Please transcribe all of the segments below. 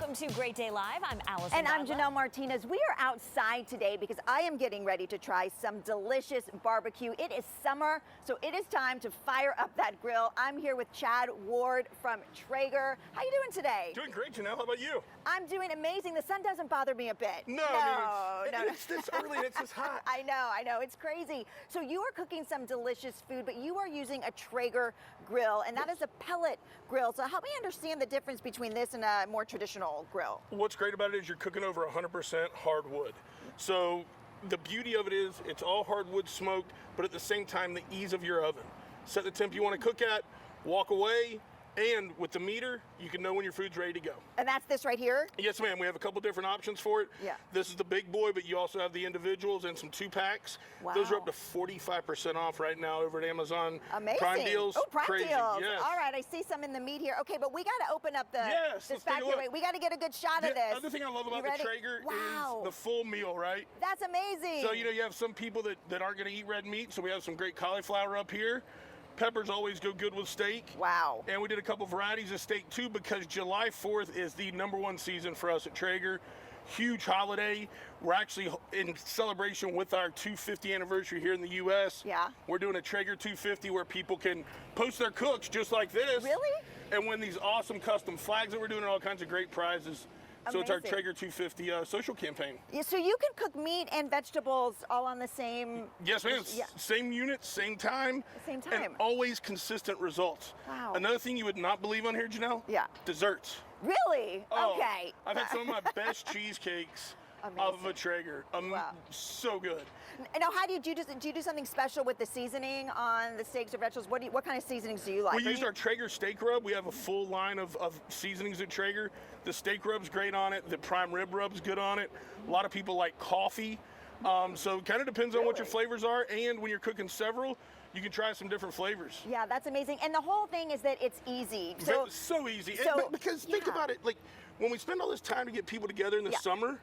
Welcome to Great Day Live. I'm Allison. And I'm Janelle Martinez. We are outside today because I am getting ready to try some delicious barbecue. It is summer, so it is time to fire up that grill. I'm here with Chad Ward from Traeger. How you doing today? Doing great, Janelle. How about you? I'm doing amazing. The sun doesn't bother me a bit. No. It's this early and it's this hot. I know. It's crazy. So you are cooking some delicious food, but you are using a Traeger grill, and that is a pellet grill. So help me understand the difference between this and a more traditional grill. What's great about it is you're cooking over 100% hardwood. So the beauty of it is it's all hardwood smoked, but at the same time, the ease of your oven. Set the temp you want to cook at, walk away, and with the meter, you can know when your food's ready to go. And that's this right here? Yes, ma'am. We have a couple different options for it. Yeah. This is the big boy, but you also have the individuals and some 2-packs. Wow. Those are up to 45% off right now over at Amazon. Amazing. Prime deals. Oh, Prime Crazy. deals. Yes. All right, I see some in the meat here. Okay, but we got to open up this factory. We got to get a good shot of this. The other thing I love about the Traeger is the full meal, right? That's amazing. So, you have some people that aren't going to eat red meat, so we have some great cauliflower up here. Peppers always go good with steak. Wow. And we did a couple varieties of steak too, because July 4th is the #1 season for us at Traeger. Huge holiday. We're actually in celebration with our 250 anniversary here in the U.S. Yeah. We're doing a Traeger 250 where people can post their cooks just like this. Really? And win these awesome custom flags that we're doing and all kinds of great prizes. So it's our Traeger 250 social campaign. Yeah, so you can cook meat and vegetables all on the same... Yes, ma'am. Yeah. Same unit, same time. Same time. And always consistent results. Wow. Another thing you would not believe on here, Janelle? Yeah. Desserts. Really? Oh, Okay. I've had some of my best cheesecakes off of a Traeger. Wow. So good. Now, how do you do something special with the seasoning on the steaks or vegetables? What kind of seasonings do you like? We use our Traeger steak rub. We have a full line of seasonings at Traeger. The steak rub's great on it. The prime rib rub's good on it. A lot of people like coffee. So it kind of depends on what your flavors are. And when you're cooking several, you can try some different flavors. Yeah, that's amazing. And the whole thing is that it's easy. So easy. Because yeah. think about it, like when we spend all this time to get people together in the summer,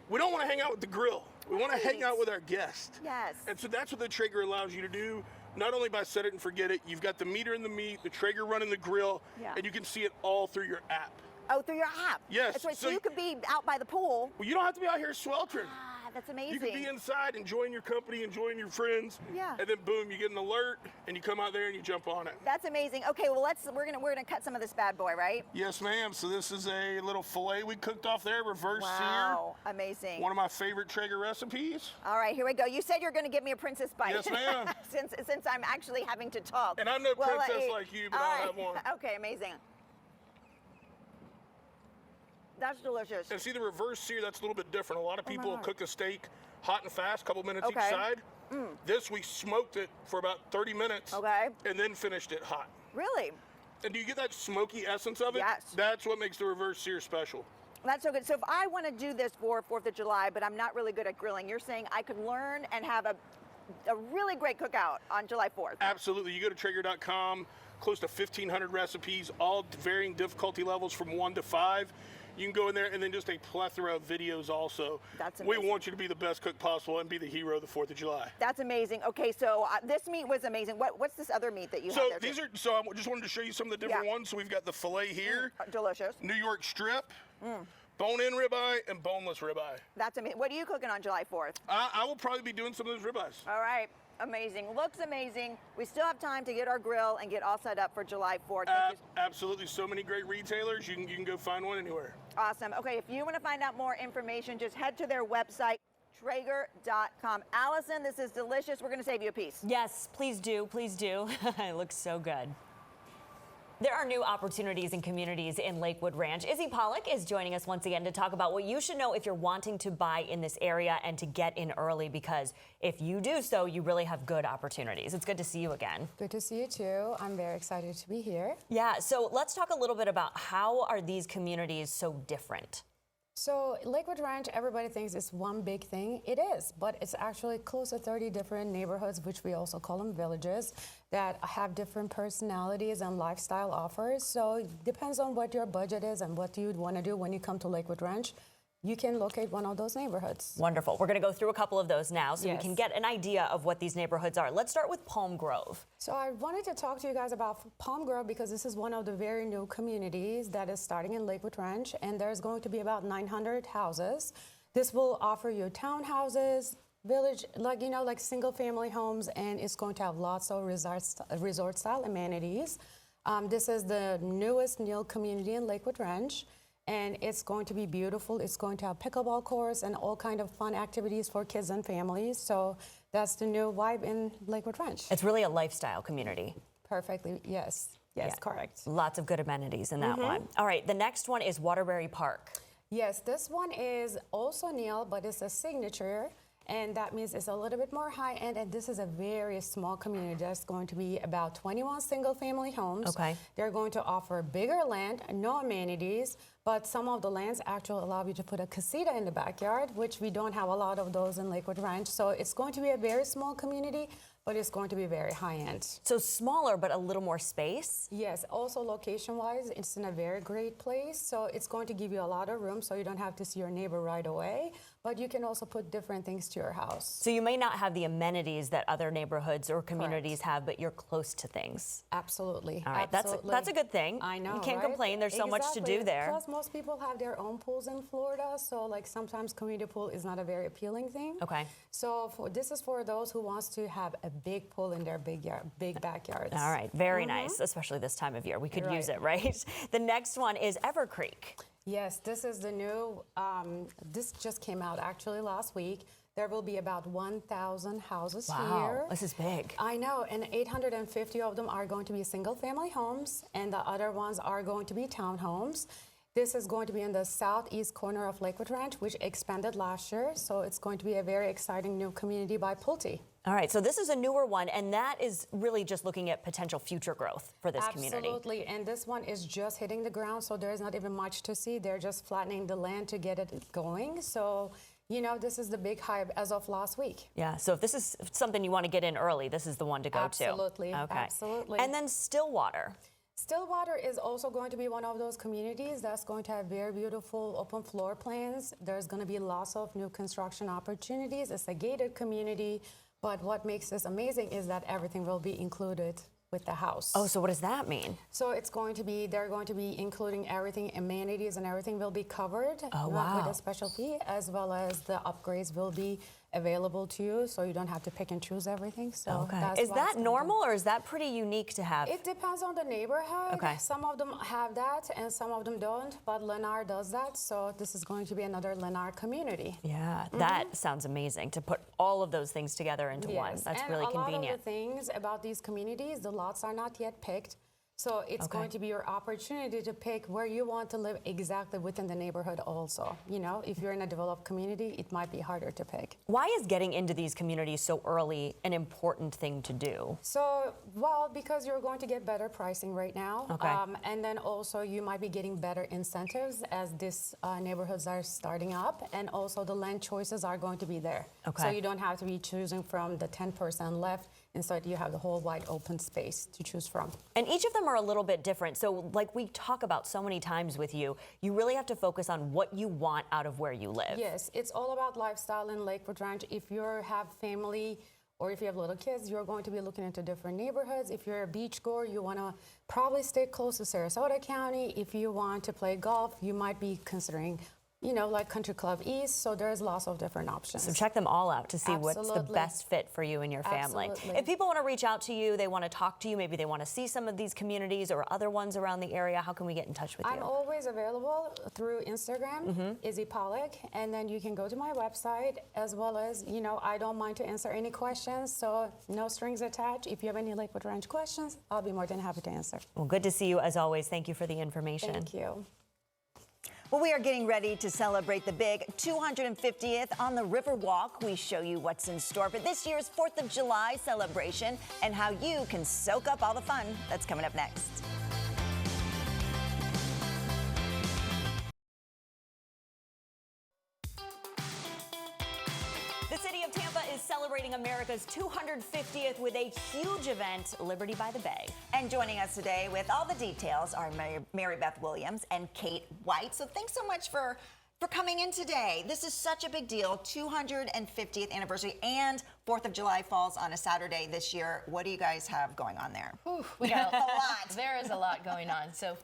we don't want to hang out with the grill. We want to hang out with our guests. Yes. And so that's what the Traeger allows you to do. Not only by set it and forget it, you've got the meter in the meat, the Traeger running the grill, and you can see it all through your app. Oh, through your app? Yes. That's right. So you could be out by the pool. Well, you don't have to be out here sweltering. That's amazing. You can be inside, enjoying your company, enjoying your friends. Yeah. And then boom, you get an alert, and you come out there and you jump on it. That's amazing. Okay, well we're gonna cut some of this bad boy, right? Yes, ma'am. So this is a little filet we cooked off there, reverse sear. Wow, amazing. One of my favorite Traeger recipes. All right, here we go. You said you're gonna give me a princess bite. Yes, ma'am. since I'm actually having to talk. And I'm no princess like you, but I'll have one. Okay, amazing. That's delicious. And see the reverse sear, that's a little bit different. A lot of people cook a steak hot and fast, couple minutes each side. This, we smoked it for about 30 minutes and then finished it hot. Really? And do you get that smoky essence of it? Yes. That's what makes the reverse sear special. That's so good. So if I want to do this for 4th of July, but I'm not really good at grilling, you're saying I could learn and have a really great cookout on July 4th? Absolutely. You go to Traeger.com, close to 1,500 recipes, all varying difficulty levels from 1 to 5. You can go in there, and then just a plethora of videos also. That's amazing. We want you to be the best cook possible and be the hero of the 4th of July. That's amazing. Okay, so this meat was amazing. What's this other meat that you have there? So I just wanted to show you some of the different ones. So we've got the filet here. Delicious. New York strip. Bone-in ribeye and boneless ribeye. That's amazing. What are you cooking on July 4th? I will probably be doing some of those ribeyes. All right. Amazing. Looks amazing. We still have time to get our grill and get all set up for July 4th. Absolutely. So many great retailers. You can go find one anywhere. Awesome. Okay, if you want to find out more information, just head to their website, Traeger.com. Allison, this is delicious. We're going to save you a piece. Yes, please do. Please do. It looks so good. There are new opportunities and communities in Lakewood Ranch. Izzy Pollock is joining us once again to talk about what you should know if you're wanting to buy in this area and to get in early, because if you do so, you really have good opportunities. It's good to see you again. Good to see you too. I'm very excited to be here. Yeah, so let's talk a little bit about how are these communities so different? So Lakewood Ranch, everybody thinks it's one big thing. It is, but it's actually close to 30 different neighborhoods, which we also call them villages, that have different personalities and lifestyle offers. So it depends on what your budget is and what you'd want to do when you come to Lakewood Ranch. you can locate one of those neighborhoods. Wonderful. We're going to go through a couple of those now so we Yes. can get an idea of what these neighborhoods are. Let's start with Palm Grove. So I wanted to talk to you guys about Palm Grove because this is one of the very new communities that is starting in Lakewood Ranch, and there's going to be about 900 houses. This will offer you townhouses, village, like single family homes, and it's going to have lots of resort style amenities. This is the newest new community in Lakewood Ranch, and it's going to be beautiful. It's going to have pickleball courts and all kind of fun activities for kids and families. So that's the new vibe in Lakewood Ranch. It's really a lifestyle community. Perfectly, yes, Yeah. correct. Lots of good amenities in that one. All right, the next one is Waterbury Park. Yes, this one is also new, but it's a signature, and that means it's a little bit more high-end, and this is a very small community. That's going to be about 21 single-family homes. Okay. They're going to offer bigger land, no amenities, but some of the lands actually allow you to put a casita in the backyard, which we don't have a lot of those in Lakewood Ranch. So it's going to be a very small community, but it's going to be very high-end. So smaller, but a little more space. Yes, also location-wise, it's in a very great place, so it's going to give you a lot of room so you don't have to see your neighbor right away, but you can also put different things to your house. So you may not have the amenities that other neighborhoods or communities have, but you're close to things. Absolutely. All right, absolutely. that's a good thing. I know, You can't right? complain. There's so much to do Exactly. there. Plus, most people have their own pools in Florida, so like sometimes community pool is not a very appealing thing. Okay. So this is for those who wants to have a big pool in their big backyards. All right, very nice, especially this time of year. We could use it, right? The next one is Evercreek. Yes, this is the new, this just came out actually last week. There will be about 1,000 houses here. This is big. I know, and 850 of them are going to be single-family homes, and the other ones are going to be townhomes. This is going to be in the southeast corner of Lakewood Ranch, which expanded last year, so it's going to be a very exciting new community by Pulte. All right, so this is a newer one, and that is really just looking at potential future growth for this community. Absolutely, and this one is just hitting the ground, so there's not even much to see. They're just flattening the land to get it going. So, you know, this is the big hype as of last week. Yeah, so if this is something you want to get in early, this is the one to go Absolutely, to. Okay. absolutely. And then Stillwater. Stillwater is also going to be one of those communities that's going to have very beautiful open floor plans. There's going to be lots of new construction opportunities. It's a gated community, but what makes this amazing is that everything will be included with the house. Oh, so what does that mean? So it's going to be, they're going to be including everything, amenities and everything will be covered with a special fee, as well as the upgrades will be available to you, so you don't have to pick and choose everything. So that's Is why that it's gonna normal, or is that pretty unique to have? It depends on the neighborhood. Okay. Some of them have that and some of them don't, but Lennar does that, so this is going to be another Lennar community. Yeah, that sounds amazing, to put all of those things together into one. Yes, That's and really a lot convenient. of the things about these communities, the lots are not yet picked. So it's going to be your opportunity to pick where you want to live exactly within the neighborhood also. You know, if you're in a developed community, it might be harder to pick. Why is getting into these communities so early an important thing to do? So, well, because you're going to get better pricing right now. Okay. And then also you might be getting better incentives as these neighborhoods are starting up. And also the land choices are going to be there. Okay. So you don't have to be choosing from the 10% left. Instead, you have the whole wide open space to choose from. And each of them are a little bit different. So like we talk about so many times with you, you really have to focus on what you want out of where you live. Yes, it's all about lifestyle in Lakewood Ranch. If you have family or if you have little kids, you're going to be looking into different neighborhoods. If you're a beach goer, you want to probably stay close to Sarasota County. If you want to play golf, you might be considering, you know, like Country Club East. So there's lots of different options. So check them all out to see what's the Absolutely. best fit for you and your family. Absolutely. If people want to reach out to you, they want to talk to you, maybe they want to see some of these communities or other ones around the area, how can we get in touch with you? I'm always available through Instagram, Izzy Pollock, and then you can go to my website, as well as, you know, I don't mind to answer any questions, so no strings attached. If you have any Lakewood Ranch questions, I'll be more than happy to answer. Well, good to see you as always. Thank you for the information. Thank you. Well, we are getting ready to celebrate the big 250th on the Riverwalk. We show you what's in store for this year's 4th of July celebration and how you can soak up all the fun. That's coming up next. The city of Tampa is celebrating America's 250th with a huge event, Liberty by the Bay. And joining us today with all the details are Mary Beth Williams and Kate White. So thanks so much for for coming in today. This is such a big deal. 250th anniversary and 4th of July falls on a Saturday this year. What do you guys have going on there? We got A lot. There is a lot going on. So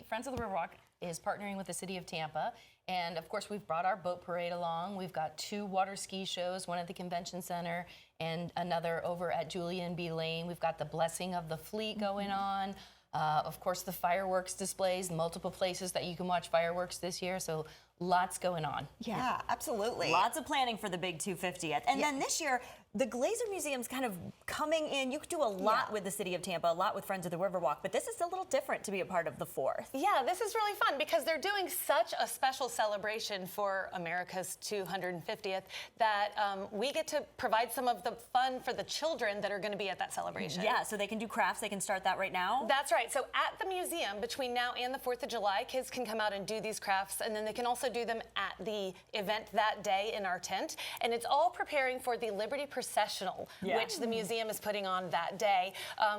Friends of the Riverwalk is partnering with the city of Tampa. And of course, we've brought our boat parade along. We've got 2 water ski shows, one at the convention center and another over at Julian B. Lane. We've got the Blessing of the Fleet going on. Of course, the fireworks displays, multiple places that you can watch fireworks this year. So lots going on. Yeah, absolutely. Lots of planning for the big 250th. And then this year, the Glazer Museum's kind of coming in. You could do a lot with the city of Tampa, a lot with Friends of the Riverwalk, but this is a little different to be a part of the 4th. Yeah, this is really fun because they're doing such a special celebration for America's 250th that we get to provide some of the fun for the children that are going to be at that celebration. Yeah, so they can do crafts. They can start that right now. That's right. So at the museum, between now and the 4th of July, kids can come out and do these crafts, and then they can also do them at the event that day in our tent. And it's all preparing for the Liberty Processional, which the museum is putting on that day,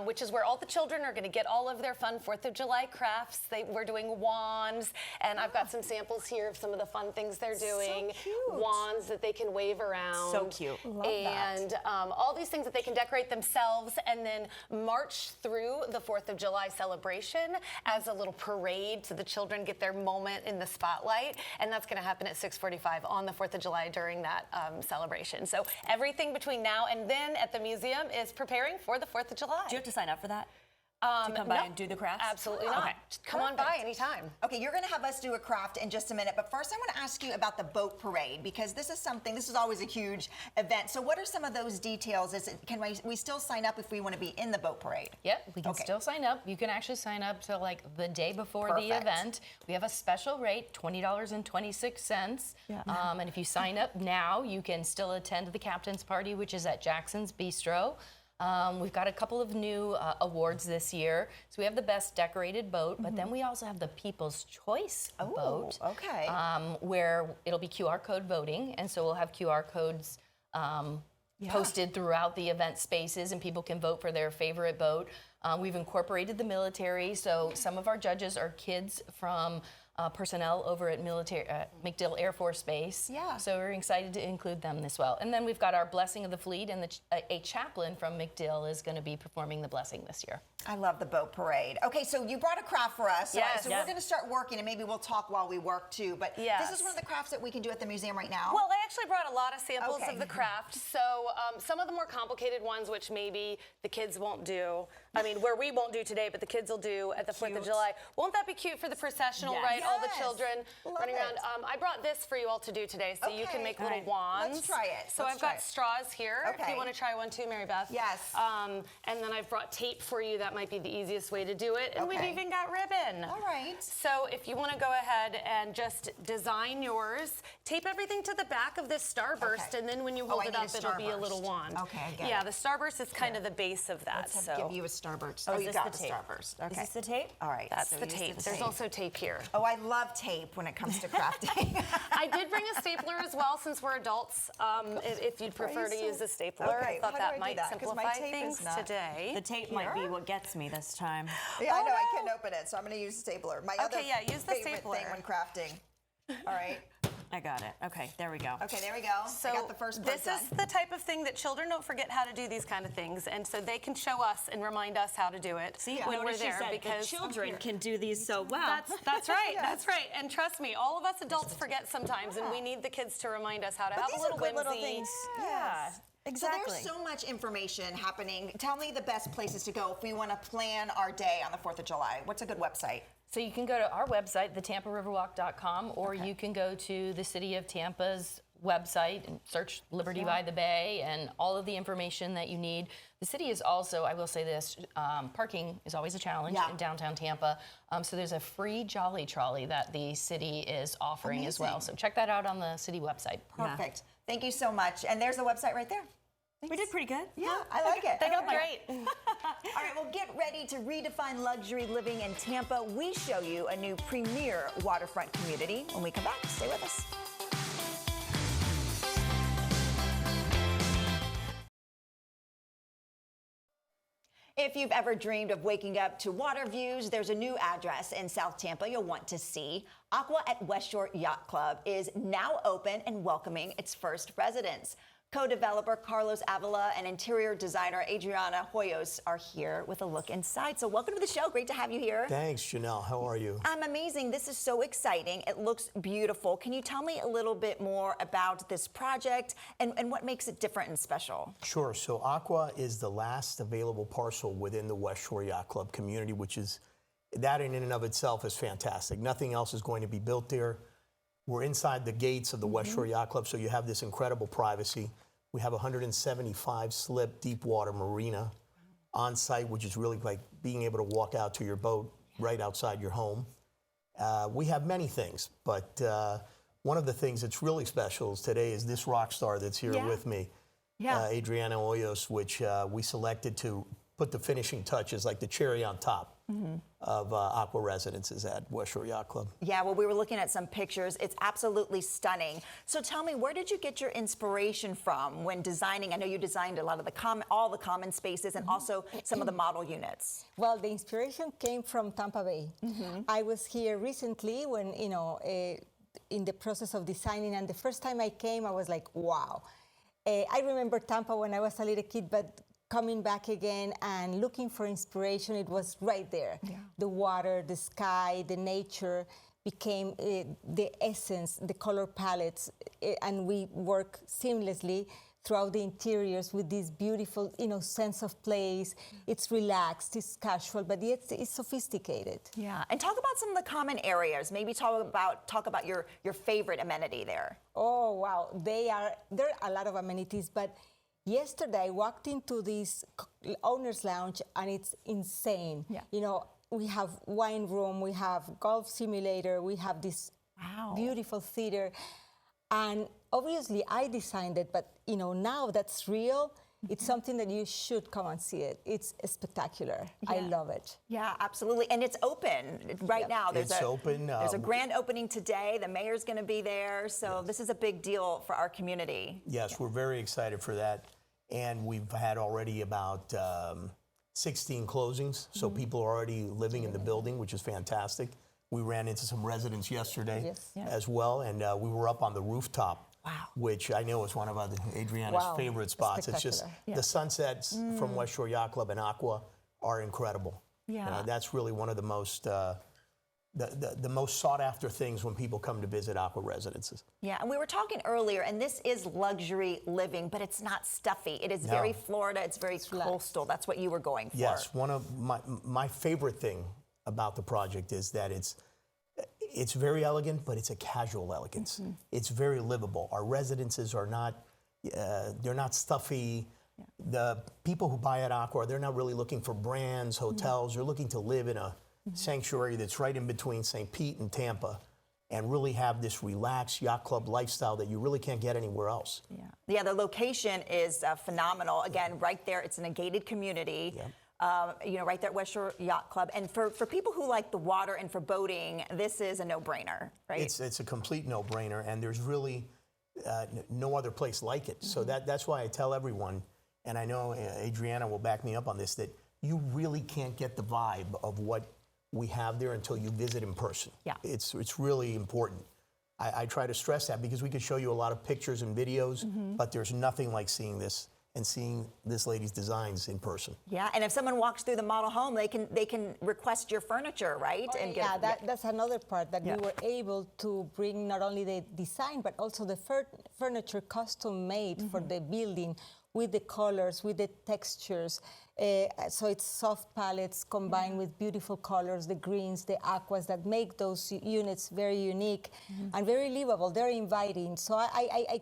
which is where all the children are going to get all of their fun 4th of July crafts. We're doing wands, and I've got some samples here of some of the fun things they're doing. cute. Wands that they can wave around. So cute. Love And all these things that they can decorate themselves and then march through the 4th of July celebration as a little parade so the children get their moment in the spotlight. And that's going to happen at 6:45 on the 4th of July during that celebration. So everything between now and then at the museum is preparing for the 4th of July. Do you have to sign up for that? To come by no, and do the crafts? Absolutely not. Okay. Just come on by anytime. Okay, you're going to have us do a craft in just a minute, but first I want to ask you about the boat parade because this is always a huge event. So what are some of those details? Can we still sign up if we want to be in the boat parade? Yep, we can Okay. still sign up. You can actually sign up to like the day before the Perfect. event. We have a special rate, $20.26. And if you sign up now, you can still attend the captain's party, which is at Jackson's Bistro. We've got a couple of new awards this year. So we have the best decorated boat, but then we also have the People's Choice boat. Okay. Where it'll be QR code voting, and so we'll have QR codes posted throughout the event spaces, and people can vote for their favorite boat. We've incorporated the military, so some of our judges are kids from personnel over at MacDill Air Force Base. Yeah. So we're excited to include them as well. And then we've got our Blessing of the Fleet, and a chaplain from MacDill is going to be performing the blessing this year. I love the boat parade. Okay, so you brought a craft for us. Yes. So we're going to start working, and maybe we'll talk while we work too. But this is one of the crafts that we can do at the museum right now. Well, I actually brought a lot of samples Okay. of the craft. So some of the more complicated ones, which maybe the kids won't do. I mean, where we won't do today, but the kids will do at the 4th of July. Won't that be cute for the processional, Yes. right? All the Yes. children Love running around. it. I brought this for you all to do today, so you can Okay. make little All right. wands. Let's try it. So Let's I've try got it. straws here, if Okay. you want to try one too, Mary Beth. Yes. And then I've brought tape for you. That might be the easiest way to do it. And we've Okay. even got ribbon. All right. So if you want to go ahead and just design yours, tape everything to the back of this starburst, Okay. and then when you Oh, hold I it need a up, it'll be a little starburst. wand. Okay, I get Yeah, it. the starburst is kind of the base of that. Let's So give you a starburst. Oh, Oh, is you this got the the tape? starburst. Okay. Is this the tape? All right. that's so the use tape. There's tape. also tape here. Oh, I love tape when it comes to crafting. I did bring a stapler as well, since we're adults. If you'd prefer to use a stapler, Okay, I thought how do I that do might that? 'Cause my simplify tape is things not- today. The tape might be what gets me this time. Yeah, I Oh, know. I no. couldn't open it, so I'm going to use a stapler. My other yeah, use the favorite stapler. thing when crafting. All right. I got it. Okay, there we go. Okay, there we go. So I got the first part this is done. the type of thing that children don't forget how to do these kind of things, and so they can show us and remind us how to do it See, when we're notice she there. said Because the children can do these so well. that's right. That's right. And trust me, all of us adults forget sometimes, and we need the kids to remind us how to have these a little are good whimsy. little things. Yeah, exactly. So there's so much information happening. Tell me the best places to go if we want to plan our day on the 4th of July. What's a good website? So you can go to our website, thetampariverwalk.com, or you can go to the City of Tampa's website and search Liberty by the Bay and all of the information that you need. The city is also, I will say this, parking is always a challenge in downtown Tampa. So there's a free Jolly Trolley that the city is offering as well. So check that out on the city website. Perfect. Thank you so much. And there's the website right there. We did pretty good. Yeah, I like it. They All look right. great. All right, well, get ready to redefine luxury living in Tampa. We show you a new premier waterfront community. When we come back, stay with us. If you've ever dreamed of waking up to water views, there's a new address in South Tampa you'll want to see. Aqua at West Shore Yacht Club is now open and welcoming its first residents. Co-developer Carlos Avila and interior designer Adriana Hoyos are here with a look inside. So welcome to the show. Great to have you here. Thanks, Janelle. How are you? I'm amazing. This is so exciting. It looks beautiful. Can you tell me a little bit more about this project and what makes it different and special? Sure. So Aqua is the last available parcel within the West Shore Yacht Club community, which is, that in and of itself is fantastic. Nothing else is going to be built there. We're inside the gates of the West Shore Yacht Club, so you have this incredible privacy. We have a 175 slip deep water marina on site, which is really like being able to walk out to your boat right outside your home. We have many things, but one of the things that's really special today is this rock star that's here with me, Adriana Hoyos, which we selected to put the finishing touches, like the cherry on top of Aqua residences at West Shore Yacht Club. Yeah, well, we were looking at some pictures. It's absolutely stunning. So tell me, where did you get your inspiration from when designing? I know you designed a lot of the all the common spaces and also some of the model units. Well, the inspiration came from Tampa Bay. I was here recently when, in the process of designing, and the first time I came, I was like, wow. I remember Tampa when I was a little kid, but coming back again and looking for inspiration, it was right there. Yeah. The water, the sky, the nature became the essence, the color palettes, and we work seamlessly throughout the interiors with this beautiful, sense of place. It's relaxed, it's casual, but yet it's sophisticated. Yeah, and talk about some of the common areas. Maybe talk about your favorite amenity there. Oh, wow, there are a lot of amenities, but yesterday, I walked into this owner's lounge, and it's insane. Yeah. We have wine room, we have golf simulator, we have this beautiful theater. And obviously, I designed it, but now that's real. It's something that you should come and see it. It's spectacular. Yeah. I love it. Yeah, absolutely. And it's open right now. There's a grand opening today. The mayor's going to be there. So this is a big deal for our community. Yes, we're very excited for that. And we've had already about 16 closings, so people are already living in the building, which is fantastic. We ran into some residents yesterday as well, and we were up on the rooftop, which I know is one of Adriana's favorite spots. It's just the sunsets from West Shore Yacht Club and Aqua are incredible. Yeah, that's really one of the most the most sought after things when people come to visit Aqua residences. Yeah, and we were talking earlier, and this is luxury living, but it's not stuffy. It is very Florida, it's very coastal. That's what you were going for. Yes, one of my favorite thing about the project is that it's very elegant, but it's a casual elegance. It's very livable. Our residences are not, they're not stuffy. The people who buy at Aqua, they're not really looking for brands, hotels. They're looking to live in a sanctuary that's right in between St. Pete and Tampa, and really have this relaxed yacht club lifestyle that you really can't get anywhere else. Yeah, the location is phenomenal. Again, right there, it's in a gated community. Right there at West Shore Yacht Club. And for people who like the water and for boating, this is a no-brainer, right? It's a complete no-brainer, and there's really no other place like it. So that's why I tell everyone, and I know Adriana will back me up on this, that you really can't get the vibe of what we have there until you visit in person. Yeah. It's really important. I try to stress that because we could show you a lot of pictures and videos, but there's nothing like seeing this and seeing this lady's designs in person. Yeah, and if someone walks through the model home, they can request your furniture, right? Oh, and that's another part that we were able to bring not only the design, but also the furniture custom made for the building with the colors, with the textures. So it's soft palettes combined with beautiful colors, the greens, the aquas that make those units very unique and very livable. They're inviting. So I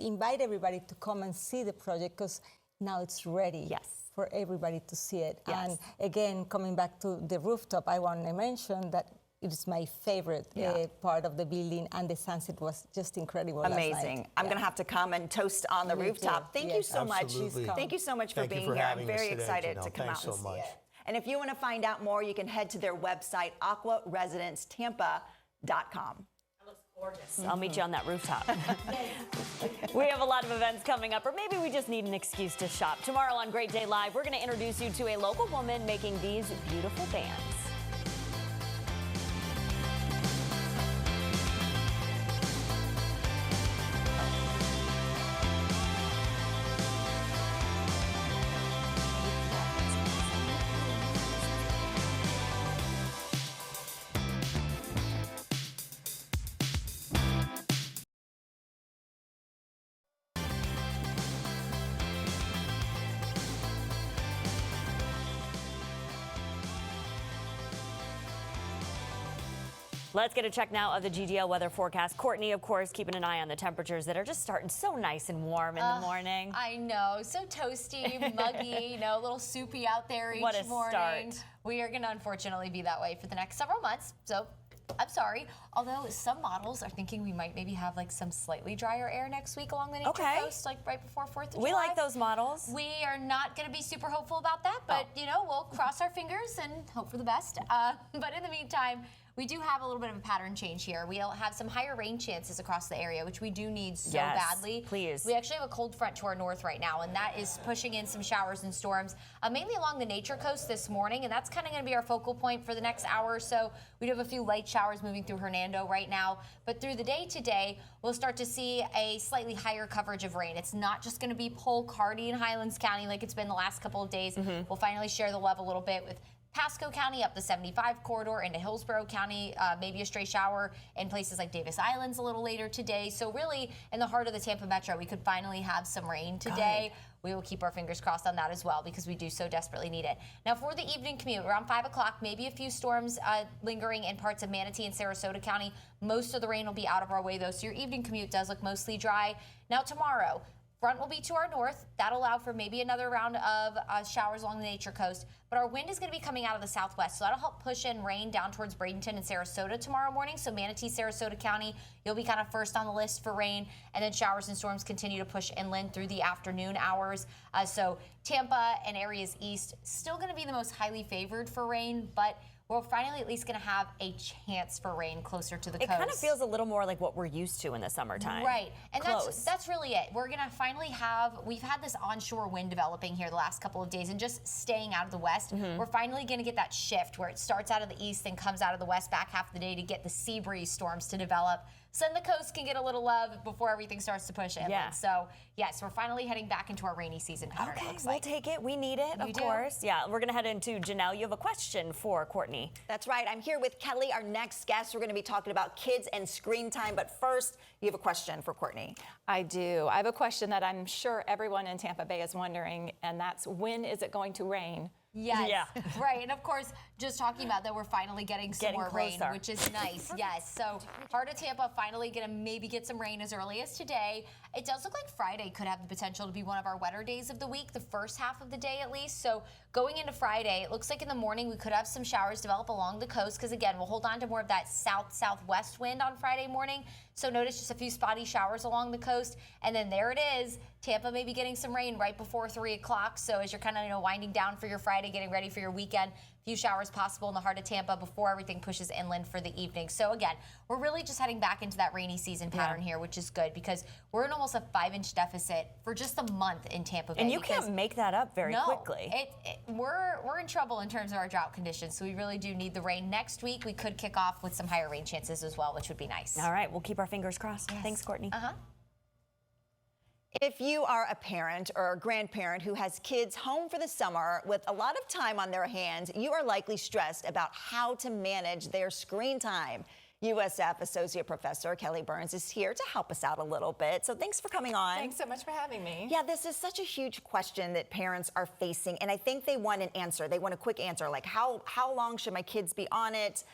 invite everybody to come and see the project because now it's ready for everybody to see it. And again, coming back to the rooftop, I want to mention that it's my favorite part of the building, and the sunset was just incredible. Amazing. Last night. I'm going to have to come and toast on the rooftop. Thank you so much. Thank you so much for being here. I'm very excited to come out and see it. And if you want to find out more, you can head to their website, aquaresidencetampa.com. That looks gorgeous. Yes, I'll meet you on that rooftop. We have a lot of events coming up, or maybe we just need an excuse to shop. Tomorrow on Great Day Live, we're going to introduce you to a local woman making these beautiful bands. Let's get a check now of the GDL weather forecast. Courtney, of course, keeping an eye on the temperatures that are just starting so nice and warm in the morning. I know, so toasty, muggy, a little soupy out there each What a morning. start. We are going to unfortunately be that way for the next several months. So I'm sorry. Although some models are thinking we might maybe have like some slightly drier air next week along the nature coast, like right before 4th of July. We like those models. We are not going to be super hopeful about that, but we'll cross our fingers and hope for the best. But in the meantime, we do have a little bit of a pattern change here. We'll have some higher rain chances across the area, which we do need so badly. Please. We actually have a cold front to our north right now, and that is pushing in some showers and storms, mainly along the nature coast this morning, and that's kind of going to be our focal point for the next hour or so. We do have a few light showers moving through Hernando right now, but through the day today, we'll start to see a slightly higher coverage of rain. It's not just going to be Polk, Hardy, and Highlands County like it's been the last couple of days. We'll finally share the love a little bit with Pasco County up the 75 corridor into Hillsborough County, maybe a stray shower in places like Davis Islands a little later today. So really, in the heart of the Tampa Metro, we could finally have some rain today. We will keep our fingers crossed on that as well because we do so desperately need it. Now for the evening commute, around 5 o'clock, maybe a few storms lingering in parts of Manatee and Sarasota County. Most of the rain will be out of our way though, so your evening commute does look mostly dry. Now tomorrow, front will be to our north. That'll allow for maybe another round of showers along the nature coast. But our wind is going to be coming out of the southwest, so that'll help push in rain down towards Bradenton and Sarasota tomorrow morning. So Manatee, Sarasota County, you'll be kind of first on the list for rain. And then showers and storms continue to push inland through the afternoon hours. So Tampa and areas east, still going to be the most highly favored for rain, but we're finally at least going to have a chance for rain closer to the coast. It kind of feels a little more like what we're used to in the summertime. Right, and that's really it. We're going to finally we've had this onshore wind developing here the last couple of days and just staying out of the west. We're finally going to get that shift where it starts out of the east and comes out of the west back half of the day to get the sea breeze storms to develop. So then the coast can get a little love before everything starts to push inland. Yeah. So yes, we're finally heading back into our rainy season pattern, it looks like. We'll take it. We need it, of course. Yeah, we're going to head into Janelle. You have a question for Courtney. That's right. I'm here with Kelly, our next guest. We're going to be talking about kids and screen time. But first, you have a question for Courtney. I do. I have a question that I'm sure everyone in Tampa Bay is wondering, and that's when is it going to rain? Yes, Yeah. right. And of course, just talking about that, we're finally getting some more rain, closer. which is nice. Yes. So heart of Tampa finally going to maybe get some rain as early as today. It does look like Friday could have the potential to be one of our wetter days of the week, the first half of the day at least. So going into Friday, it looks like in the morning we could have some showers develop along the coast because, again, we'll hold on to more of that south-southwest wind on Friday morning. So notice just a few spotty showers along the coast. And then there it is. Tampa may be getting some rain right before 3 o'clock. So as you're kind of winding down for your Friday, getting ready for your weekend, a few showers possible in the heart of Tampa before everything pushes inland for the evening. So again, we're really just heading back into that rainy season pattern here, which is good because we're in almost a 5-inch deficit for just a month in Tampa Bay. And you can't make that up very quickly. We're in trouble in terms of our drought conditions, so we really do need the rain. Next week, we could kick off with some higher rain chances as well, which would be nice. All right, we'll keep our fingers crossed. Yes. Thanks, Courtney. If you are a parent or a grandparent who has kids home for the summer with a lot of time on their hands, you are likely stressed about how to manage their screen time. USF Associate Professor Kelly Burns is here to help us out a little bit. So thanks for coming on. Thanks so much for having me. Yeah, this is such a huge question that parents are facing, and I think they want an answer. They want a quick answer, like how long should my kids be on it?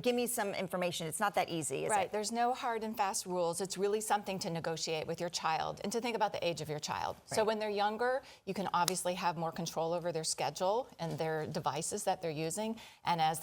Give me some information. It's not that easy, is it? Right. There's no hard and fast rules. It's really something to negotiate with your child and to think about the age of your child. Right. So when they're younger, you can obviously have more control over their schedule and their devices that they're using. And as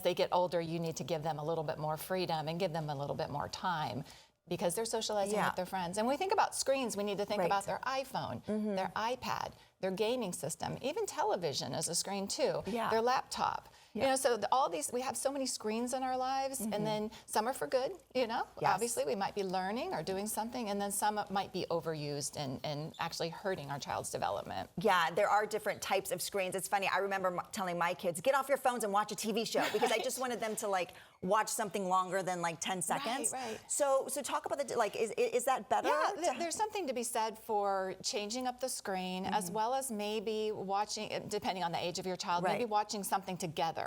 they get older, you need to give them a little bit more freedom and give them a little bit more time because they're socializing with their friends. And when we think about screens, we need to think about their iPhone, their iPad. their gaming system, even television is a screen too, Yeah. their laptop. You know, so all these, we have so many screens in our lives, and then some are for good, you know. Yes. Obviously, we might be learning or doing something, and then some might be overused and actually hurting our child's development. Yeah, there are different types of screens. It's funny, I remember telling my kids, get off your phones and watch a TV show, because I just wanted them to like watch something longer than like 10 seconds. Right. So talk about is that better? Yeah, there's something to be said for changing up the screen, as well as maybe watching, depending on the age of your child, maybe Right. watching something together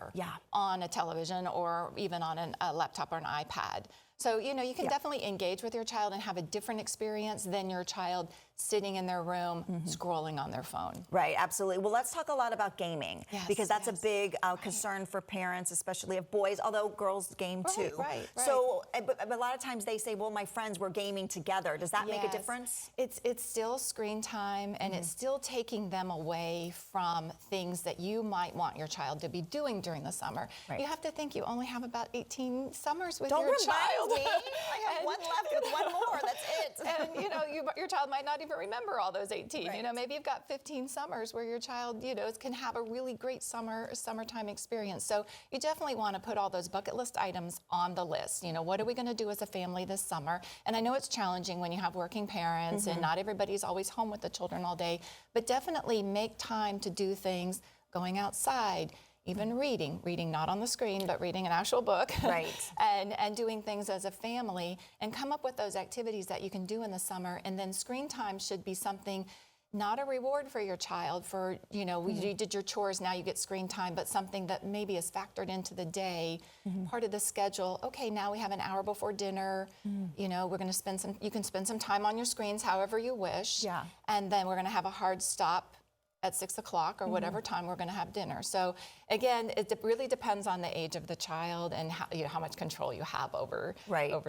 on a television or even on a laptop or an iPad. So, you know, you can definitely engage with your child and have a different experience than your child sitting in their room scrolling on their phone. Right, absolutely. Well, let's talk a lot about gaming, Yes, because that's a yes. big concern for parents, especially of boys, although girls game too. Right. So, but a lot of times they say, well, my friends were gaming together. Does that make a Yes. difference? It's still screen time, and it's still taking them away from things that you might want your child to be doing during the summer. Right. You have to think you only have about 18 summers with Don't your remind child. me. I have one left with one more. That's it. And you know, your child might not even remember all those 18. You know, maybe you've got 15 summers where your child, you know, can have a really great summertime experience. So you definitely want to put all those bucket list items on the list. You know, what are we going to do as a family this summer? And I know it's challenging when you have working parents and not everybody's always home with the children all day, but definitely make time to do things, going outside, even reading not on the screen, but reading an actual book. Right. and doing things as a family, and come up with those activities that you can do in the summer. And then screen time should be something, not a reward for your child for, you know, you did your chores, now you get screen time, but something that maybe is factored into the day, part of the schedule. Okay, now we have an hour before dinner. You know, we're going to you can spend some time on your screens however you wish. Yeah. And then we're going to have a hard stop at 6 o'clock or whatever time we're going to have dinner. So again, it really depends on the age of the child and how, you know, how much control you have over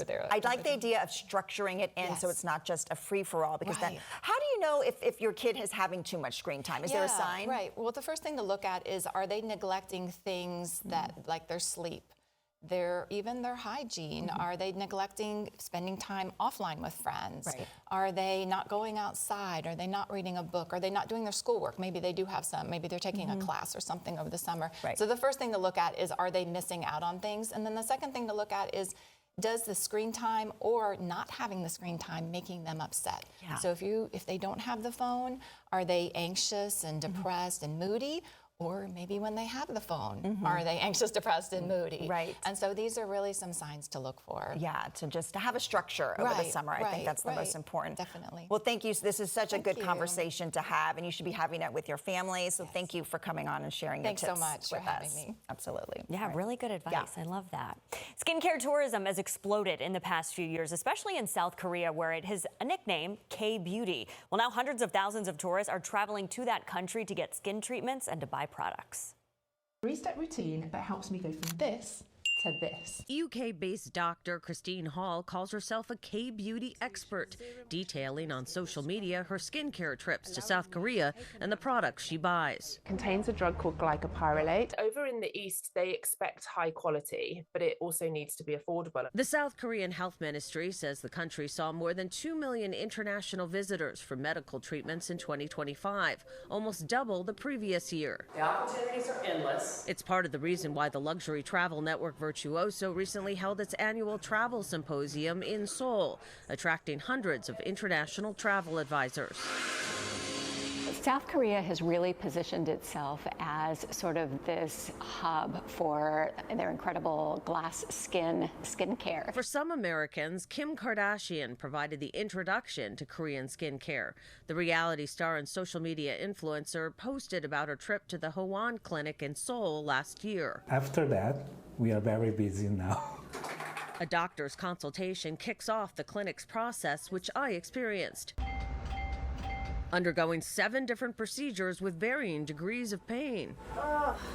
their. I like the idea of structuring it in so it's not just a free-for-all, because then how do you know if your kid is having too much screen time? Is there a sign? Right. Well, the first thing to look at is, are they neglecting things that, like their sleep, even their hygiene? Are they neglecting spending time offline with friends? Right. Are they not going outside? Are they not reading a book? Are they not doing their schoolwork? Maybe they do have some. Maybe they're taking a class or something over the summer. Right. So the first thing to look at is, are they missing out on things? And then the second thing to look at is, does the screen time or not having the screen time making them upset? Yeah. So if they don't have the phone, are they anxious and depressed and moody? Or maybe when they have the phone, are they anxious, depressed, and moody? Right. And so these are really some signs to look for. Yeah, to have a structure over the summer. I think that's the most right. important. Definitely. Well, thank you. This is such a good you. conversation to have, and you should be having it with your family. So thank you for coming on and sharing Thanks your so tips much for with having us. me. Absolutely. Yeah, Right. really good advice. I love that. Skincare tourism has exploded in the past few years, especially in South Korea, where it has a nickname, K-Beauty. Well, now hundreds of thousands of tourists are traveling to that country to get skin treatments and to buy products. 3-step routine that helps me go from this to this. UK-based doctor Christine Hall calls herself a K-beauty expert, detailing on social media her skincare trips to South Korea and the products she buys. Contains a drug called glycopyrrolate. Over in the East, they expect high quality, but it also needs to be affordable. The South Korean Health Ministry says the country saw more than 2 million international visitors for medical treatments in 2025, almost double the previous year. The opportunities are endless. It's part of the reason why the luxury travel network Virtuoso recently held its annual travel symposium in Seoul, attracting hundreds of international travel advisors. South Korea has really positioned itself as sort of this hub for their incredible glass skincare. For some Americans, Kim Kardashian provided the introduction to Korean skincare. The reality star and social media influencer posted about her trip to the Hwon Clinic in Seoul last year. After that, we are very busy now. A doctor's consultation kicks off the clinic's process, which I experienced. Undergoing 7 different procedures with varying degrees of pain.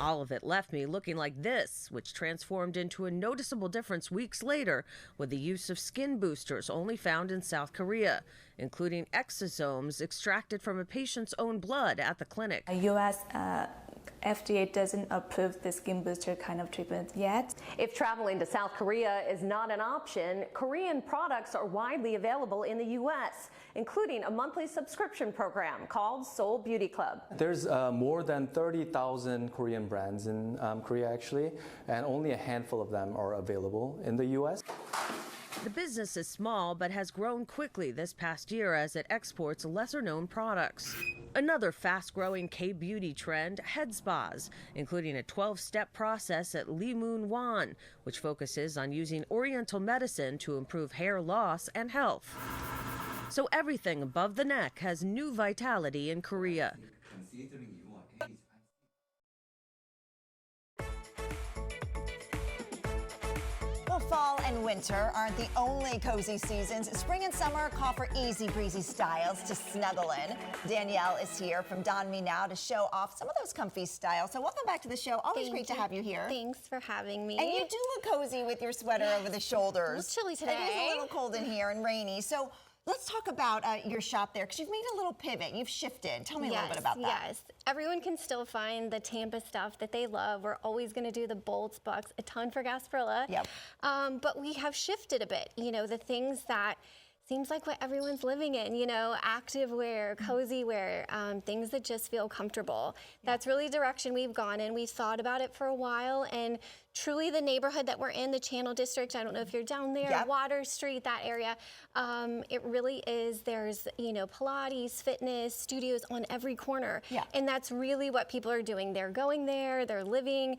All of it left me looking like this, which transformed into a noticeable difference weeks later with the use of skin boosters only found in South Korea, including exosomes extracted from a patient's own blood at the clinic. U.S. FDA doesn't approve the skin booster kind of treatment yet. If traveling to South Korea is not an option, Korean products are widely available in the U.S., including a monthly subscription program called Seoul Beauty Club. There's more than 30,000 Korean brands in Korea, actually, and only a handful of them are available in the U.S. The business is small but has grown quickly this past year as it exports lesser-known products. Another fast-growing K-beauty trend, head spas, including a 12-step process at Lee Moon Wan, which focuses on using oriental medicine to improve hair loss and health. So everything above the neck has new vitality in Korea. Well, fall and winter aren't the only cozy seasons. Spring and summer call for easy breezy styles to snuggle in. Danielle is here from Don Me Now to show off some of those comfy styles. So welcome back to the show. Always great to have you here. Thanks for having me. And you do look cozy with your sweater over the shoulders. It's chilly today. It is a little cold in here and rainy. So let's talk about your shop there, because you've made a little pivot. You've shifted. Tell me a little bit about that. Yes, everyone can still find the Tampa stuff that they love. We're always going to do the bolts, bucks, a ton for Gasparilla. Yep. But we have shifted a bit. You know, the things that seems like what everyone's living in, you know, active wear, cozy wear, things that just feel comfortable. That's really the direction we've gone in. We've thought about it for a while, and truly the neighborhood that we're in, the Channel District, I don't know if you're down there, Yep. Water Street, that area, it really is, there's, you know, Pilates, fitness, studios on every corner. Yeah. And that's really what people are doing. They're going there, they're living,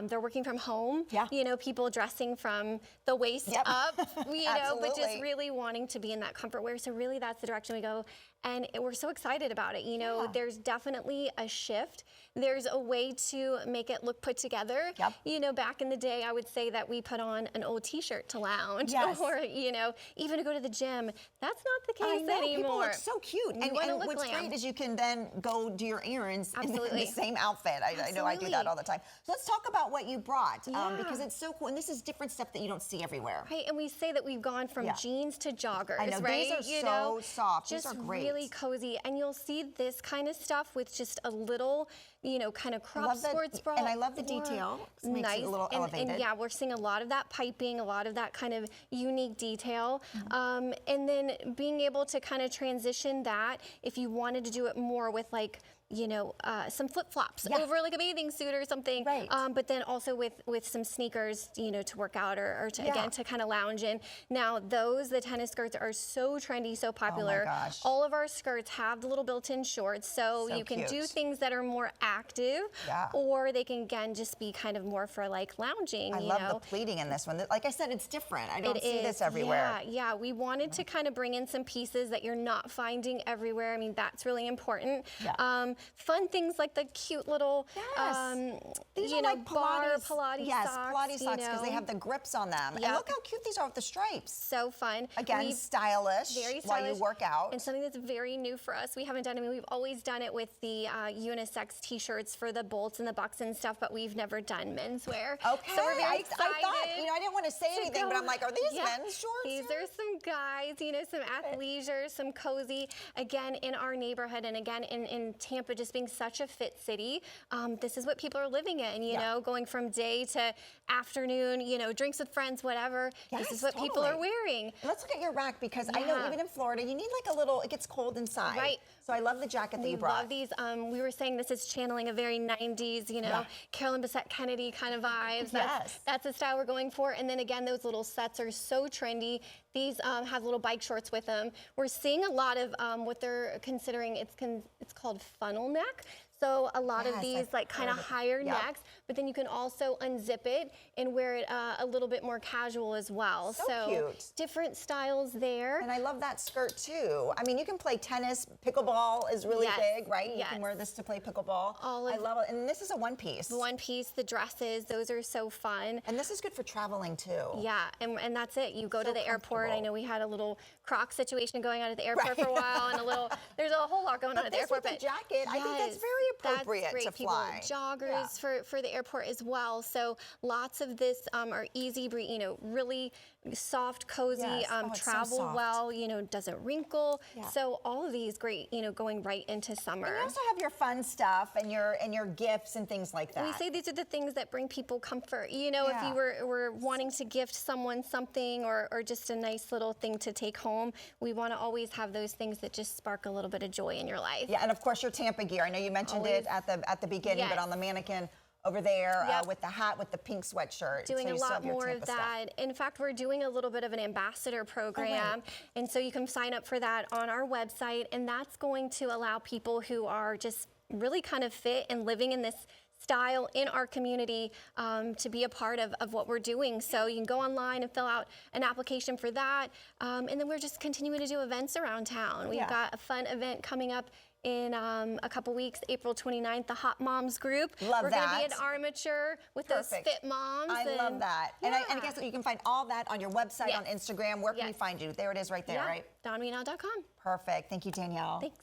they're working from home. Yeah. You know, people dressing from the waist Yep. up, you know, but just Absolutely. really wanting to be in that comfort wear. So really that's the direction we go. And we're so excited about it. You know, there's definitely a shift. There's a way to make it look put together. Yep. You know, back in the day, I would say that we put on an old t-shirt to lounge Yes. or, you know, even to go to the gym. That's not the I case know, anymore. people look so cute. You And wanna look what's glam. great is you can then go do your errands in Absolutely. the same outfit. I know I do that Absolutely. all the time. So let's talk about what you brought, Yeah. because it's so cool. And this is different stuff that you don't see everywhere. Right, and we say that we've gone from Yeah. jeans to joggers, I know, right? these are you so know, soft. These Just are great. really cozy, and you'll see this kind of stuff with just a little, you know, kind of crop love the- sports bra. and I love the or- detail. It makes it a little and elevated. yeah, we're seeing a lot of that piping, a lot of that kind of unique detail, Mm-hmm. and then being able to kind of transition that if you wanted to do it more with like, you know, some flip-flops Yeah. over like a bathing suit or something. Right. But then also with some sneakers, you know, to work out or to, Yeah. again, to kind of lounge in. Now, the tennis skirts are so trendy, so popular. gosh. All of our skirts have the little built-in shorts, so So you can do cute. things that are more active, Yeah. or they can, again, just be kind of more for like lounging, I you love know. the pleating in this one. Like I said, it's different. I don't It see is, this everywhere. Yeah, we wanted to kind of bring in some pieces that you're not finding everywhere. I mean, that's really important. Yeah. Fun things like the cute little, These you are know, like bar Pilates, socks. Pilates you socks, because they know. have the grips on them. And Yep. look how cute these are with the stripes. So fun. Again, We've- stylish Very while you stylish. work out. And something that's very new for us. We haven't done it. I mean, we've always done it with the unisex t-shirts for the bolts and the bucks and stuff, but we've never done menswear. Okay, So we're very I excited. thought, you know, I didn't want to say to anything, but go- I'm like, are these Yeah. men's shorts? These are some guys, you know, some athleisure, some cozy. Again, in our neighborhood, and again, in Tampa, just being such a fit city, this is what people are living in, you know, going from day to afternoon, you know, drinks with friends, whatever. This is what people are totally. wearing. Let's look at your rack, because I know Yeah. even in Florida, you need like a little, it gets cold inside. Right. So I love the jacket that We you brought. love these. We were saying this is channeling a very 90s, you know, Yeah. Carolyn Bessette Kennedy kind of vibes. Yes. That's the style we're going for. And then again, those little sets are so trendy. These have little bike shorts with them. We're seeing a lot of what they're considering, it's called funnel neck. So a lot of Yes, these I've like kind of heard of it. higher Yep. necks, but then you can also unzip it and wear it a little bit more casual as well. So cute. Different styles there. And I love that skirt too. I mean, you can play tennis. Pickleball is really Yes, big, right? You yes. can wear this to play pickleball. All I of- love it. And this is a one piece. The one piece, the dresses, those are so fun. And this is good for traveling too. Yeah, and that's it. You go So to the airport. I comfortable. know we had a little Croc situation going on at the airport Right. for a while, and there's a whole lot going on at the this airport. with the jacket, I think that's very appropriate that's great. to People, fly. joggers for the airport as well. So lots of this are easy, you know, really soft, cozy, Yes. Oh, it's so travel soft. well, doesn't wrinkle. Yeah. So all of these great, going right into summer. And you also have your fun stuff and your gifts and things like that. We say these are the things that bring people comfort. If Yeah. you were wanting to gift someone something or just a nice little thing to take home, we want to always have those things that just spark a little bit of joy in your life. Yeah, and of course your Tampa gear. I know you mentioned it at the beginning, but Yes. on the mannequin over there Yep. with the hat with the pink sweatshirt. Doing So a you still lot have your more of Tampa stuff. that. In fact, we're doing a little bit of an ambassador program. And so you can sign up for that on our website. And that's going to allow people who are just really kind of fit and living in this style in our community to be a part of what we're doing. So you can go online and fill out an application for that. And then we're just continuing to do events around town. We've got a fun event coming up in a couple weeks, April 29th, the Hot Moms group. Love We're going to be that. at Armature with Perfect. those fit moms. I love that. And I guess you can find all that on your website, Yes. on Instagram. Where can we Yes. find you? There it is right there, right? DawnMeNow.com. Perfect. Thank you, Danielle. Thanks.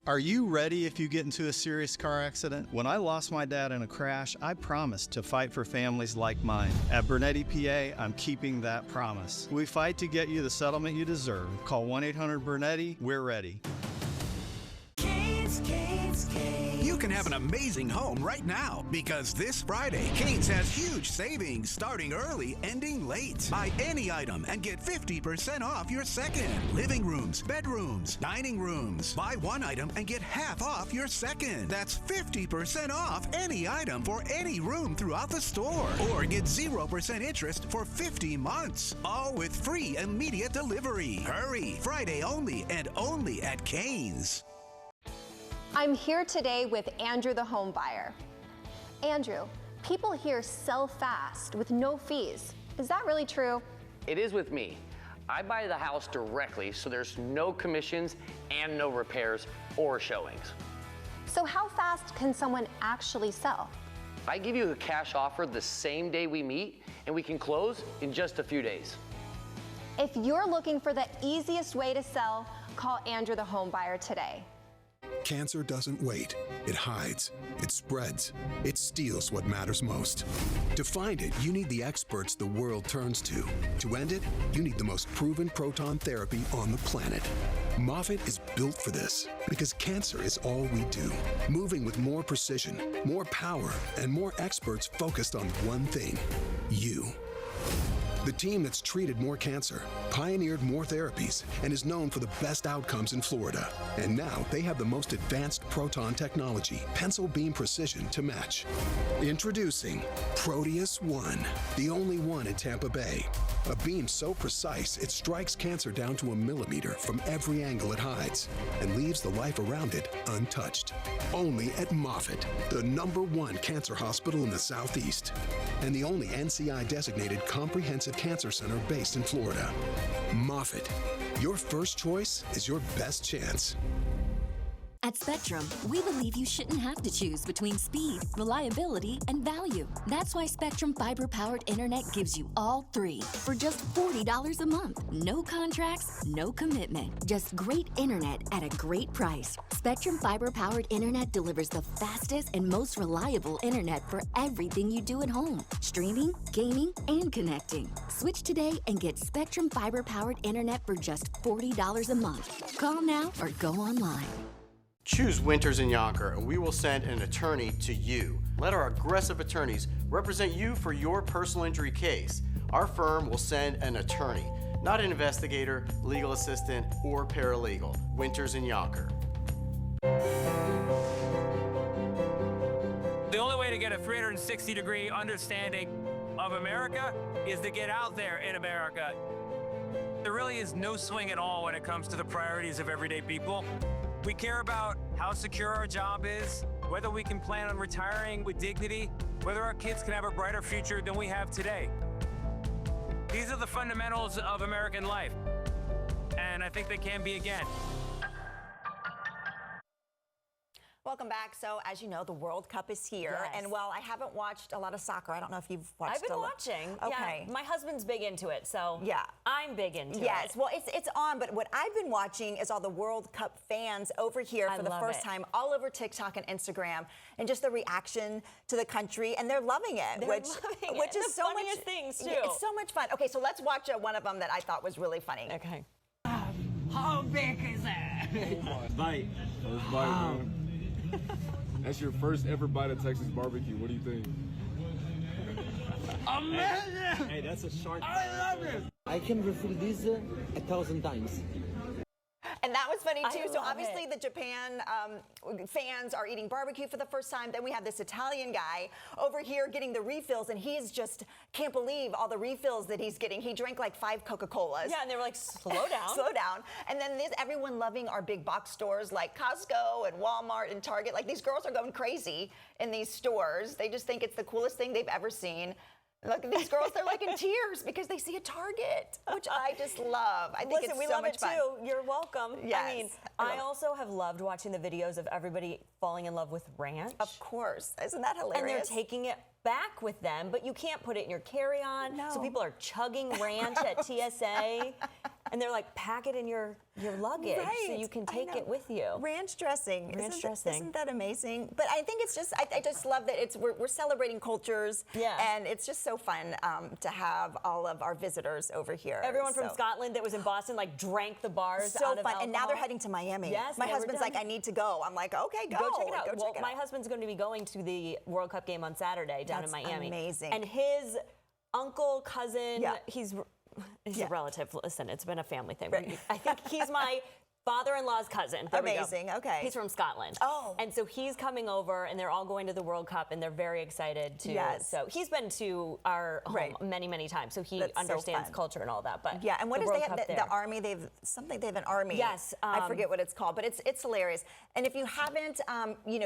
Are you ready if you get into a serious car accident? When I lost my dad in a crash, I promised to fight for families like mine. At Bernetti PA, I'm keeping that promise. We fight to get you the settlement you deserve. Call 1-800-BERNETTI. We're ready. You can have an amazing home right now because this Friday, Canes has huge savings starting early, ending late. Buy any item and get 50% off your second. Living rooms, bedrooms, dining rooms. Buy one item and get half off your second. That's 50% off any item for any room throughout the store. Or get 0% interest for 50 months. All with free immediate delivery. Hurry! Friday only and only at Canes. I'm here today with Andrew the home buyer. Andrew, people here sell fast with no fees. Is that really true? It is with me. I buy the house directly, so there's no commissions and no repairs or showings. So how fast can someone actually sell? I give you a cash offer the same day we meet, and we can close in just a few days. If you're looking for the easiest way to sell, call Andrew the home buyer today. Cancer doesn't wait. It hides. It spreads. It steals what matters most. To find it, you need the experts the world turns to. To end it, you need the most proven proton therapy on the planet. Moffitt is built for this because cancer is all we do. Moving with more precision, more power, and more experts focused on one thing: you. The team that's treated more cancer, pioneered more therapies, and is known for the best outcomes in Florida. And now they have the most advanced proton technology, pencil beam precision to match. Introducing Proteus ONE, the only one in Tampa Bay. A beam so precise it strikes cancer down to a millimeter from every angle it hides and leaves the life around it untouched. Only at Moffitt, the #1 cancer hospital in the Southeast, and the only NCI-designated comprehensive cancer center based in Florida. Moffitt, your first choice is your best chance. At Spectrum, we believe you shouldn't have to choose between speed, reliability, and value. That's why Spectrum fiber-powered internet gives you all three for just $40 a month. No contracts, no commitment, just great internet at a great price. Spectrum fiber-powered internet delivers the fastest and most reliable internet for everything you do at home: streaming, gaming, and connecting. Switch today and get Spectrum fiber-powered internet for just $40 a month. Call now or go online. Choose Winters and Yonker, and we will send an attorney to you. Let our aggressive attorneys represent you for your personal injury case. Our firm will send an attorney, not an investigator, legal assistant, or paralegal. Winters and Yonker. The only way to get a 360-degree understanding of America is to get out there in America. There really is no swing at all when it comes to the priorities of everyday people. We care about how secure our job is, whether we can plan on retiring with dignity, whether our kids can have a brighter future than we have today. These are the fundamentals of American life, and I think they can be again. Welcome back. So, as you know, the World Cup is here. Yes. And while I haven't watched a lot of soccer, I don't know if you've watched I've been watching. Okay. Yeah, my husband's big into it, so yeah, I'm big into it. Yes, well, it's on, but what I've been watching is all the World Cup fans over here for the first time, all over TikTok and Instagram, and just the reaction to the country, and they're loving it, which is so much things too. Yeah, it's so much fun. Okay, so let's watch one of them that I thought was really funny. Okay. How big is it? Bite. First bite, man. That's your first ever bite of Texas barbecue. What do you think? Amazing! Hey, that's a shark. I love it. I can refill this 1,000 times. And that was funny too. So love obviously the Japan fans are eating barbecue for the first time. Then we have this Italian guy over here getting the refills, and he's just can't believe all the refills that he's getting. He drank like 5 Coca-Colas. Yeah, and they were like, slow down. Slow down. And then there's everyone loving our big box stores like Costco and Walmart and Target. Like these girls are going crazy in these stores. They just think it's the coolest thing they've ever seen. Look at these girls, they're like in tears because they see a Target, which I just love. I think Listen, it's we so love much it fun. too. You're welcome. Yes, I mean, I also have loved watching the videos of everybody falling in love with ranch. Of course. Isn't that hilarious? And they're taking it back with them, but you can't put it in your carry-on. No. So people are chugging ranch at TSA. And they're like, pack it in your luggage so you can take it with you. Ranch dressing. Ranch dressing. Isn't that amazing? But I think it's just, I just love that we're celebrating cultures. Yeah. And it's just so fun to have all of our visitors over here. Everyone from Scotland that was in Boston like drank the bars so out of fun. And now they're alcohol. heading to Miami. Yes. My husband's like, I need to go. I'm like, okay, go. Go check it out. Go check it my out. husband's going to be going to the World Cup game on Saturday down in That's Miami. amazing. And his uncle, cousin, Yeah. he's Yeah. a relative. Listen, it's been a family thing. I think he's my father-in-law's cousin. There we go. Amazing, okay. He's from Scotland. Oh. And so he's coming over, and they're all going to the World Cup, and they're very excited to. Yes. So he's been to our home Right. many, many times, so he That's so understands fun. culture and all that. But Yeah, and what the is World they Cup have? The there. army, they have an army. Yes, I forget what it's called, but it's hilarious. And if you haven't,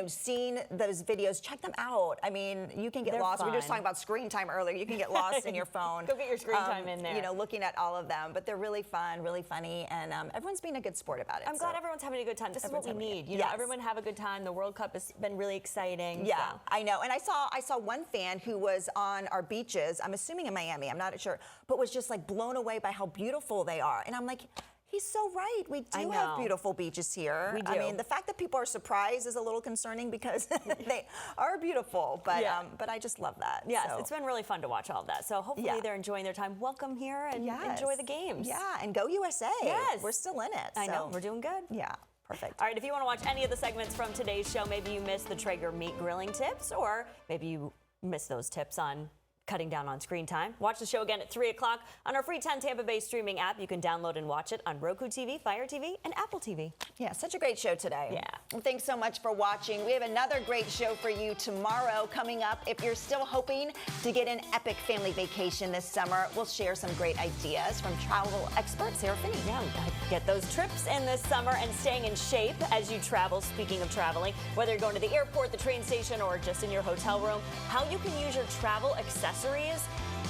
seen those videos, check them out. I mean, you can get They're lost. We were just fun. talking about screen time earlier. You can get lost in your phone. Go get your screen time in there. Looking at all of them, but they're really fun, really funny, and everyone's being a good sport about it. I'm glad everyone's having a good time. This is what we Everyone's having need. it. You know, Yes. everyone have a good time. The World Cup has been really exciting. Yeah, so. I know. And I saw one fan who was on our beaches, I'm assuming in Miami, I'm not sure, but was just like blown away by how beautiful they are. And I'm like, he's so right. We do have beautiful beaches here. We I do. mean, the fact that people are surprised is a little concerning because they are beautiful. But Yeah. but I just love that. Yes, So, it's been really fun to watch all of that. So hopefully Yeah. they're enjoying their time. Welcome here and yes. enjoy the games. Yeah, and go USA. Yes. We're still in it. I know, so- we're doing good. Yeah, perfect. All right, if you want to watch any of the segments from today's show, maybe you missed the Traeger meat grilling tips, or maybe you missed those tips on cutting down on screen time. Watch the show again at 3 o'clock on our free 10 Tampa Bay streaming app. You can download and watch it on Roku TV, Fire TV, and Apple TV. Yeah, such a great show today. Yeah. Well, thanks so much for watching. We have another great show for you tomorrow coming up. If you're still hoping to get an epic family vacation this summer, we'll share some great ideas from travel expert Sarah Finney. Yeah, get those trips in this summer and staying in shape as you travel. Speaking of traveling, whether you're going to the airport, the train station, or just in your hotel room, how you can use your travel accessories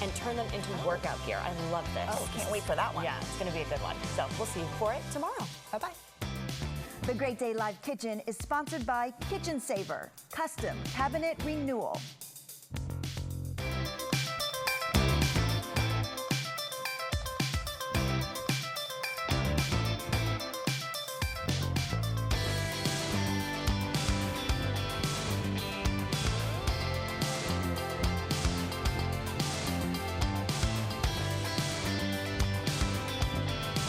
and turn them into workout gear. I love this. Oh, can't wait for that one. Yeah, it's going to be a good one. So we'll see you for it tomorrow. Bye-bye. The Great Day Live Kitchen is sponsored by Kitchen Saver, custom cabinet renewal.